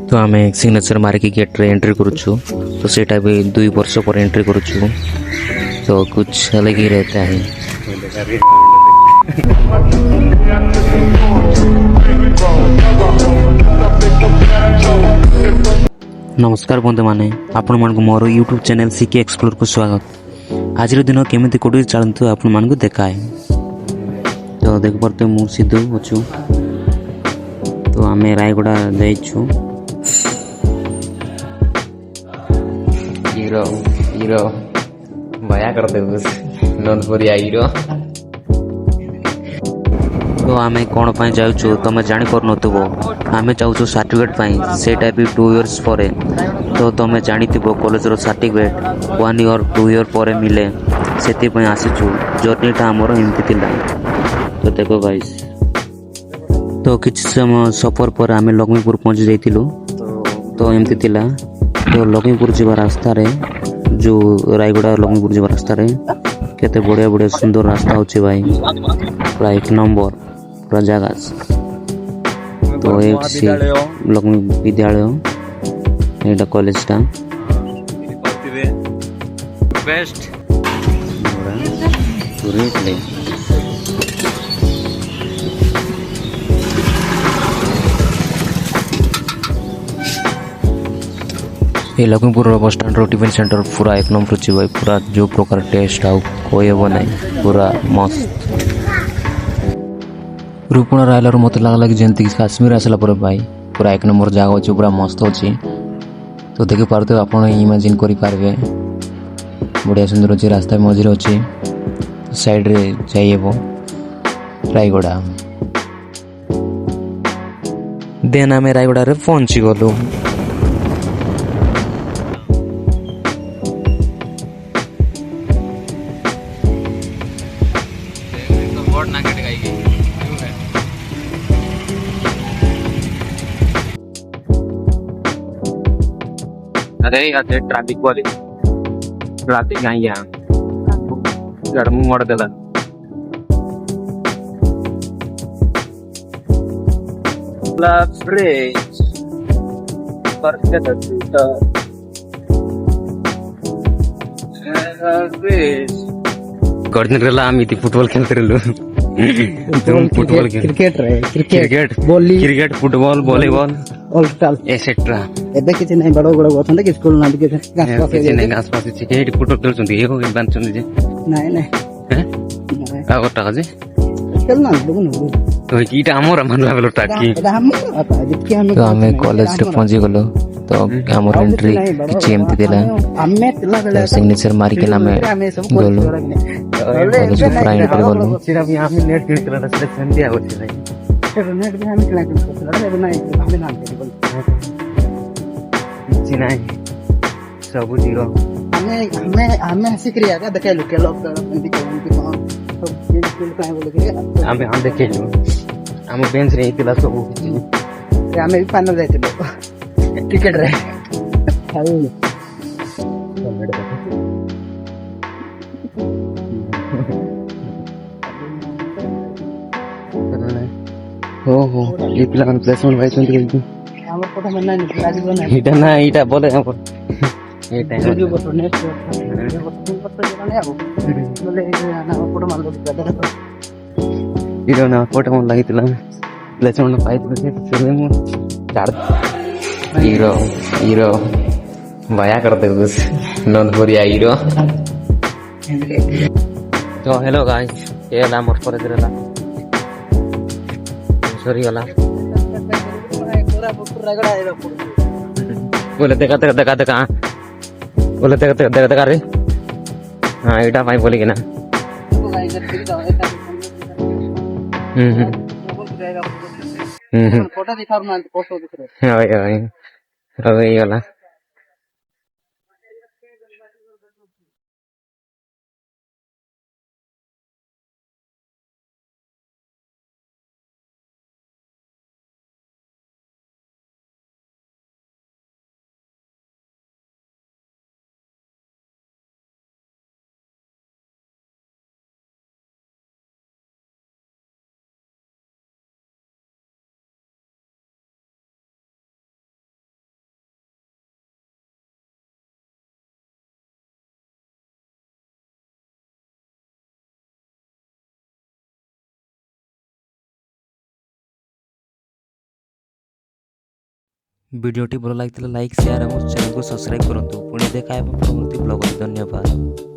तो आम signature मारिकी gate रे एंट्री करुचु। तो सेटा भी 2 वर्ष पर एंट्री करुचु। तो कुछ अलग ही रहता है। नमस्कार बंधु माने आपण मान को मोर यूट्यूब चैनल सीके एक्सप्लोर को स्वागत। आज दिन केमी कौटी चलतु आपण मान को देखाए। तो देख पारे मु सिद्धू अच्छु। तो आम रायगड़ा जाइछु। हीरो हीरो भया करते नंदपुरिया हीरो। तो आम कौन पाई जाऊँ तुम जानी पार नथुबो। आम चाहूँ सर्टिफिकेट पाई सेटा भी 2 इयर्स पर। तो तुम जानी कॉलेज रो सर्टिफिकेट 1 ईयर 2 ईयर पर मिले से आसीचु। जर्नीटा आमर एमती थिला। तो देखो गाइस तो किसी समय सफर पर आम लक्ष्मीपुर पहुंची जाइलु। तो एमती थिला। तो लक्ष्मीपुर जावा रास्ता रे जो रायगड़ा लक्ष्मीपुर जावा रास्ता रे केते बढ़िया बढ़िया सुंदर रास्ता होचे भाई। पूरा 1 नंबर पूरा जगह। तो एक सी लक्ष्मी विद्यालय एटा कॉलेज बेस्ट ये Laxmipur bus stand tiffin centre पूरा 1 नंबर अच्छी भाई। पूरा जो प्रकार टेस्ट आउ कहब ना पूरा मस्त। रूपणा आइलार मत लगला कि जमी काश्मीर आसला पर भाई पूरा 1 नंबर जगह अच्छे पूरा मस्त अच्छी। तो देखी पारे आप इमेजिन करेंगे बढ़िया सुंदर अच्छी रास्ता मझे अच्छी। साइड रे जाइब रायगड़ा। देन आम रायगड़ा रे पहुंची गलु। अरे अरे ट्रैफिक वाली ट्रैफिक आई है गरम मोड़देला। ब्रिज गर्दनेला आम्ही ती फुटबॉल खेळत रहलो। फुटबॉल क्रिकेट रे cricket cricket football volleyball all etcetera एबे किछ नै बडो बडो गथन के स्कूल ना के किछ नै आसपास छै एटी फुटबॉल खेलछन एहो बांचन जे नै नै हैं का गोटा जे खेल ना देखो ना। तो ईटा हमर मन लागलो टाकी तो हमें कॉलेज रे पहुंची गलो। तो हमर एंट्री किछ एमती देला सिग्नेचर मारी के नाम गलो कॉलेज पूरा एंट्री गलो। सिर्फ यहां में नेट क्लिक करला सिलेक्शन दिया होछि नहीं नेट भी हम क्लिक करला रे नहीं हमें नाम किछ नहीं सब जीरो। हमें हंसी क्रिया का देखे लो के लोग एमती कोन सब स्किल काहे बोले के हम देखे लो हम बेंच रे इतला सब हमें भी फाइनल जाइतिलो क्रिकेट रे हो हो ये पिला प्लेसमेंट भाई सुन के हमर फोटो में नहीं लागो ना इटा ना इटा बोले हम ये टाइम जो फोटो नेट फोटो जाने आबो बोले ना फोटो मान लो देखो इरो ना फोटो मन लागितला प्लेसमेंट पाई तो मु चार हीरो हीरो भया करते उस नंदपुरिया हीरो। तो हेलो गाइस ये ला मोर पर देला सॉरी वाला बोले देखा बोले देखा रे हाँ एटा भाई बोले ना फोटो दिखा ना पोस्ट दिख रहा है अबे ये वाला। ଭିଡ଼ିଓଟି ଭଲ ଲାଗିଥିଲେ ଲାଇକ୍ ସେୟାର ଏବଂ ଚ୍ୟାନେଲକୁ ସବସ୍କ୍ରାଇବ୍ କରନ୍ତୁ। ପୁଣି ଦେଖା ହେବ ପରବର୍ତ୍ତୀ ବ୍ଲଗରେ। ଧନ୍ୟବାଦ।